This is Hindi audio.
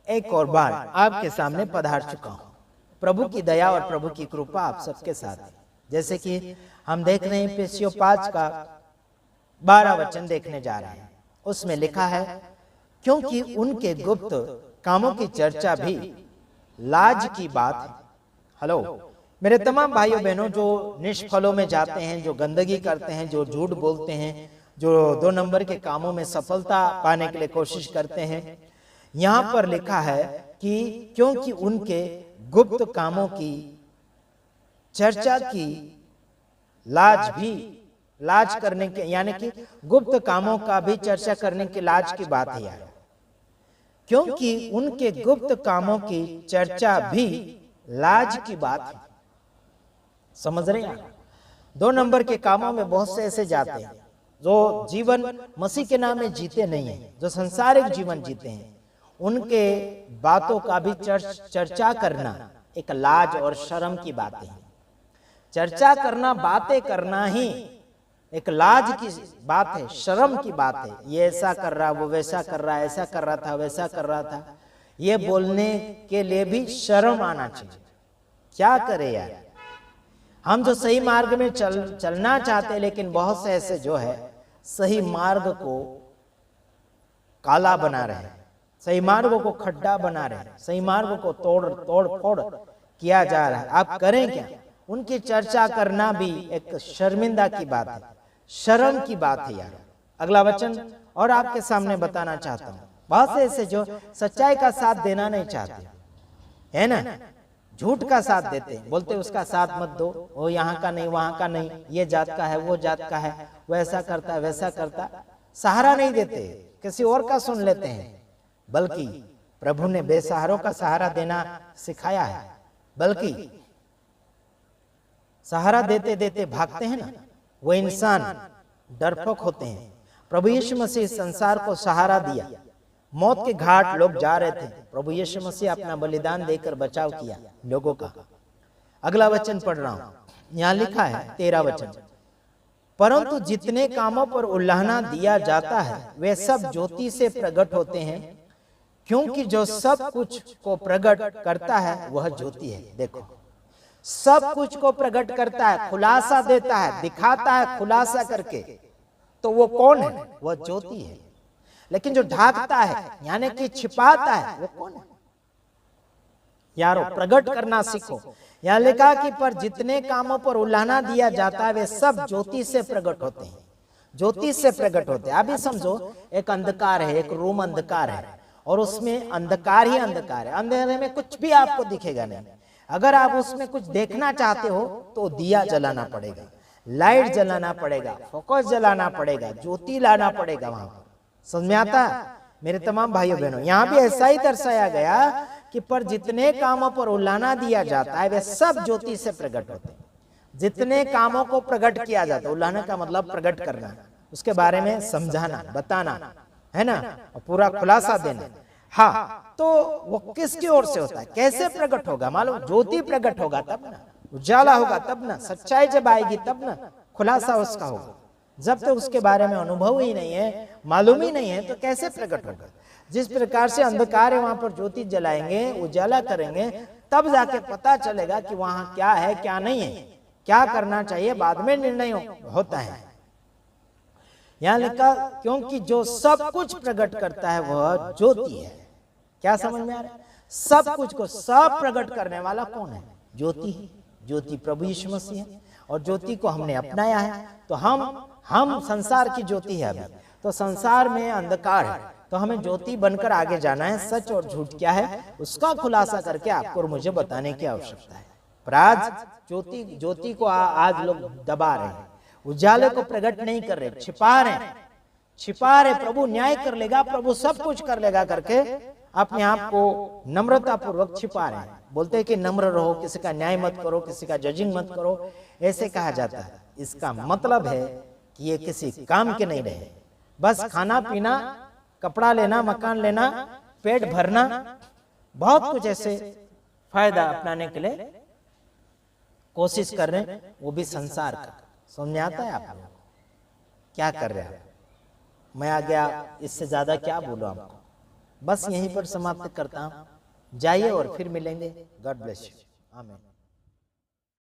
एक और बार आपके सामने पधार चुका हूं। प्रभु की दया और प्रभु की कृपा आप सबके साथ है। जैसे कि हम देख रहे हैं इफिसियों 5 का 12 वचन देखने जा रहे हैं। उसमें लिखा है, क्योंकि उनके गुप्त कामों की चर्चा भी लाज की बात है। हेलो मेरे तमाम भाइयों बहनों, जो निष्फलों में जाते हैं, जो गंदगी करते हैं, जो झूठ बोलते हैं, जो 2 नंबर के कामों में सफलता पाने के लिए कोशिश करते हैं, यहां पर लिखा है कि क्योंकि उनके गुप्त कामों की चर्चा की लाज करने के, यानी कि गुप्त कामों का भी चर्चा करने की लाज की बात है यार। क्योंकि उनके गुप्त कामों की चर्चा भी लाज की बात है। समझ रहे हैं? 2 नंबर के कामों में बहुत से ऐसे जाते हैं जो जीवन मसीह के नाम में जीते नहीं है, जो संसारिक जीवन जीते हैं। उनके बातों का भी चर्चा करना एक लाज और शर्म की बात है। चर्चा करना, बातें करना ही एक लाज की बात है, शर्म की बात है। ये ऐसा कर रहा, वो वैसा कर रहा, ऐसा कर रहा था, वैसा कर रहा था। ये बोलने के लिए भी शर्म आना चाहिए। क्या करे यार, हम जो सही मार्ग में चलना चाहते हैं, लेकिन बहुत से ऐसे जो है सही मार्ग को काला बना रहे हैं, सही मार्गों को खड्डा बना रहे हैं, सही मार्गों को तोड़ फोड़ किया जा रहा है। आप करें क्या? उनकी चर्चा करना भी एक शर्मिंदा की बात है, शर्म की बात है यार। अगला वचन और आपके सामने बताना चाहता हूं। बहुत से ऐसे जो सच्चाई का साथ देना नहीं चाहते है ना, झूठ का साथ देते, बोलते उसका साथ मत दो, वो यहाँ का नहीं, वहां का नहीं, ये जात का है, वो जात का है, वैसा करता है, वैसा करता। सहारा नहीं देते, किसी और का सुन लेते हैं। बल्कि प्रभु ने बेसहारों का सहारा देना सिखाया है। बल्कि सहारा देते देते भागते हैं ना, वो इंसान डरपोक होते हैं। प्रभु यीशु मसीह संसार को सहारा दिया। मौत के घाट लोग जा रहे थे, प्रभु यीशु मसीह अपना बलिदान देकर बचाव किया लोगों का। अगला वचन पढ़ रहा हूं, यहां लिखा है 13 वचन, परंतु जितने कामों पर उल्लाहना दिया जाता है वे सब ज्योति से प्रकट होते हैं, क्योंकि जो सब कुछ को प्रकट करता है वह ज्योति है। देखो, सब कुछ को प्रकट करता है, खुलासा देता है, दिखाता है खुलासा करके, तो वो कौन है? वह ज्योति है। लेकिन जो ढाकता है यानी कि छिपाता है, वो कौन है? यारो प्रकट करना सीखो। यहां लिखा कि पर जितने कामों पर उल्लाहना दिया जाता है वे सब ज्योति से प्रकट होते हैं, ज्योति से प्रकट होते हैं। अभी समझो एक अंधकार है, एक रूम अंधकार है और उसमें अंधकार ही अंधकार है, अंधेरे में कुछ भी आपको दिखेगा नहीं। अगर आप उसमें कुछ देखना चाहते हो तो दिया जलाना पड़ेगा, लाइट जलाना पड़ेगा, फोकस जलाना पड़ेगा, ज्योति लाना पड़ेगा वहां पर। समझ में आता मेरे तमाम भाइयों बहनों? यहाँ भी ऐसा ही दर्शाया गया कि पर जितने कामों पर उल्लाहना दिया जाता है वे सब ज्योति से प्रकट होते हैं। जितने कामों को प्रकट किया जाता है, उल्लाहना का मतलब प्रकट करना, उसके बारे में समझाना, बताना है ना, और पूरा खुलासा देना। हाँ, तो वो किसकी ओर से होता है, कैसे प्रकट होगा? मालूम, ज्योति प्रकट होगा तब ना, उजाला होगा तब ना, सच्चाई जब आएगी तब ना खुलासा उसका होगा। जब तक उसके बारे में अनुभव ही नहीं है, मालूम ही नहीं है, तो कैसे प्रकट होगा? जिस प्रकार से अंधकार है वहां पर ज्योति जलाएंगे, उजाला करेंगे, तब जाके पता चलेगा कि वहां क्या है क्या नहीं है, क्या करना चाहिए, बाद में निर्णय होता है। यहां लिखा क्योंकि जो सब कुछ प्रकट करता है वह ज्योति है। क्या समझ में आ रहा है? सब कुछ को सब प्रकट करने वाला कौन है? ज्योति है। ज्योति प्रभु यीशु मसीह है और ज्योति को हमने अपनाया है, तो हम संसार की ज्योति है। अभी तो संसार में अंधकार है, तो हमें ज्योति बनकर आगे जाना है। सच और झूठ क्या है उसका खुलासा करके आपको और मुझे बताने की आवश्यकता है। पर आज ज्योति को आज लोग दबा रहे हैं, उजाले को प्रकट नहीं कर रहे, छिपा रहे। प्रभु न्याय कर लेगा, प्रभु सब कुछ कर लेगा करके अपने आप को नम्रता पूर्वक छिपा रहे हैं। बोलते हैं कि नम्र रहो, किसी का न्याय मत करो, किसी का जजिंग मत करो, ऐसे कहा जाता है। इसका मतलब है कि ये किसी काम के नहीं रहे, बस खाना पीना, कपड़ा लेना, मकान लेना, पेट भरना, बहुत कुछ ऐसे फायदा अपनाने के लिए कोशिश कर रहे हैं, वो भी संसार का। समझ में आता है आप लोगों को? क्या कर रहे हैं? मैं आ गया, इससे ज्यादा क्या बोलूं आपको? बस यहीं पर समाप्त करता हूं। जाइए और फिर मिलेंगे। God bless you. आमीन।